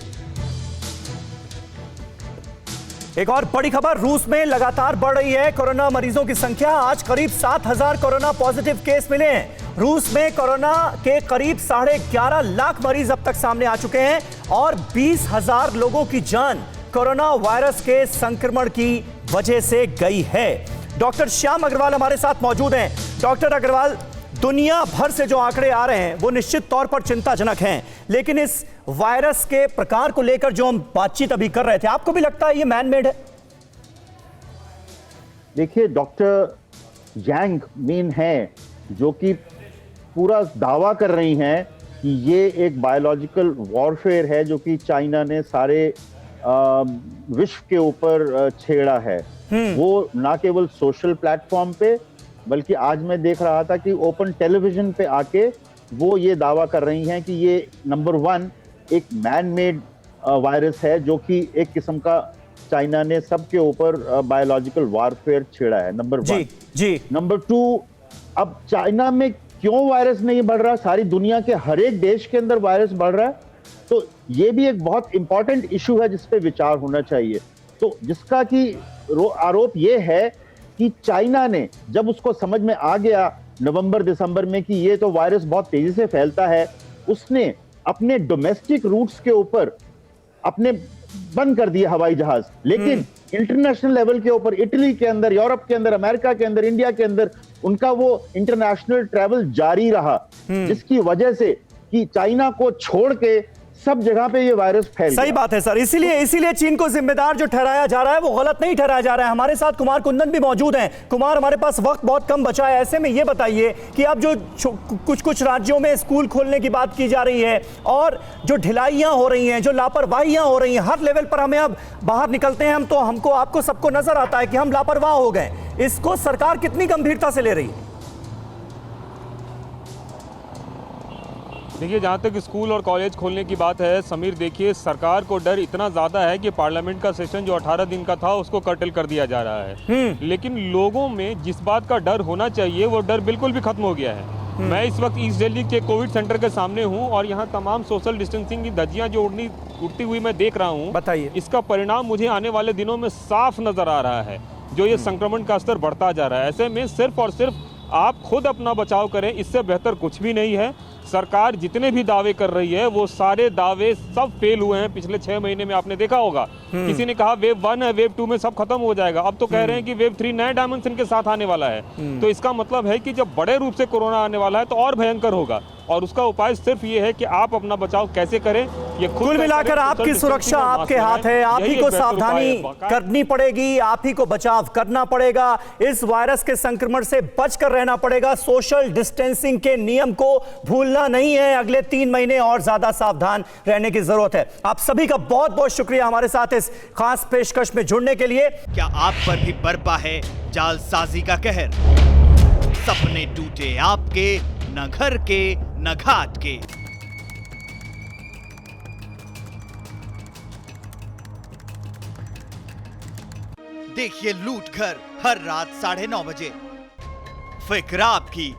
एक और बड़ी खबर, रूस में लगातार बढ़ रही है कोरोना मरीजों की संख्या। आज करीब 7,000 कोरोना पॉजिटिव केस मिले हैं। रूस में कोरोना के करीब 11.5 लाख मरीज अब तक सामने आ चुके हैं, और 20,000 लोगों की जान कोरोना वायरस के संक्रमण की वजह से गई है। डॉक्टर श्याम अग्रवाल हमारे साथ मौजूद हैं। डॉक्टर अग्रवाल, दुनिया भर से जो आंकड़े आ रहे हैं वो निश्चित तौर पर चिंताजनक हैं, लेकिन इस वायरस के प्रकार को लेकर जो हम बातचीत अभी कर रहे थे, आपको भी लगता है ये मैन मेड है? देखिए, डॉक्टर यांग मीन है जो कि पूरा दावा कर रही हैं कि ये एक बायोलॉजिकल वॉरफेयर है जो कि चाइना ने सारे विश्व के ऊपर छेड़ा है। वो ना केवल सोशल प्लेटफॉर्म पे, बल्कि आज मैं देख रहा था कि ओपन टेलीविजन पे आके वो ये दावा कर रही हैं कि ये नंबर 1 एक मैन मेड वायरस है, जो कि एक किस्म का चाइना ने सबके ऊपर बायोलॉजिकल वॉरफेयर छेड़ा है। नंबर 1 जी। नंबर 2, अब चाइना में क्यों वायरस नहीं बढ़ रहा? सारी दुनिया के हर एक देश के अंदर वायरस बढ़ रहा है, तो ये भी एक बहुत इंपॉर्टेंट इशू है जिस पे विचार होना चाहिए। तो जिसका कि आरोप ये है कि चाइना ने, जब उसको समझ में आ गया नवंबर दिसंबर में कि ये तो वायरस बहुत तेजी से फैलता है, उसने अपने डोमेस्टिक रूट्स के ऊपर अपने बंद कर दिए हवाई जहाज, लेकिन इंटरनेशनल लेवल के ऊपर इटली के अंदर, यूरोप के अंदर, अमेरिका के अंदर, इंडिया के अंदर उनका वो इंटरनेशनल ट्रैवल जारी रहा, जिसकी वजह से कि चाइना को छोड़ के सब जगह पे ये वायरस फैल गया। सही बात है सर, इसीलिए चीन को जिम्मेदार जो ठहराया जा रहा है वो गलत नहीं ठहराया जा रहा है। हमारे साथ कुमार कुंदन भी मौजूद हैं। कुमार, हमारे पास वक्त बहुत कम बचा है, ऐसे में ये बताइए कि अब जो कुछ राज्यों में स्कूल खोलने की बात की जा रही है, और जो ढिलाइयां हो रही हैं, जो लापरवाहियां हो रही हैं, हर लेवल पर हमें अब बाहर निकलते हैं हम तो हमको आपको सबको नजर आता है कि हम लापरवाह हो गए। इसको सरकार कितनी गंभीरता से ले रही है? देखिए, जहाँ तक स्कूल और कॉलेज खोलने की बात है समीर, देखिए सरकार को डर इतना ज़्यादा है कि पार्लियामेंट का सेशन जो 18 दिन का था उसको कर्टेल कर दिया जा रहा है, लेकिन लोगों में जिस बात का डर होना चाहिए वो डर बिल्कुल भी खत्म हो गया है। मैं इस वक्त ईस्ट दिल्ली के कोविड सेंटर के सामने हूँ, और यहाँ तमाम सोशल डिस्टेंसिंग की धज्जियाँ जो उड़ती हुई मैं देख रहा हूँ। बताइए। इसका परिणाम मुझे आने वाले दिनों में साफ नजर आ रहा है, जो ये संक्रमण का स्तर बढ़ता जा रहा है। ऐसे में सिर्फ और सिर्फ आप खुद अपना बचाव करें, इससे बेहतर कुछ भी नहीं है। सरकार जितने भी दावे कर रही है वो सारे दावे सब फेल हुए हैं पिछले 6 महीने में, आपने देखा होगा। किसी ने कहा वेव 1 है, वेव 2 में सब खत्म हो जाएगा, अब तो कह रहे हैं कि वेव 3 नए डायमेंशन के साथ आने वाला है। तो इसका मतलब है कि जब बड़े रूप से कोरोना आने वाला है तो और भयंकर होगा, और उसका उपाय सिर्फ ये है कि आप अपना बचाव कैसे करें, ये खुद कुल मिलाकर आपकी सुरक्षा आपके हाथ है, आप ही को सावधानी करनी पड़ेगी, आप ही को बचाव करना पड़ेगा, इस वायरस के संक्रमण से बचकर रहना पड़ेगा। सोशल डिस्टेंसिंग के नियम को भूलना नहीं है, अगले 3 महीने और ज्यादा सावधान रहने की जरूरत है। आप सभी का बहुत बहुत शुक्रिया हमारे साथ इस खास पेशकश में जुड़ने के लिए। क्या आप पर भी बरपा है जालसाजी का कहर? सपने टूटे आपके, न घर के न घाट के। देखिए लूट घर हर रात 9:30 बजे। फिक्र आपकी,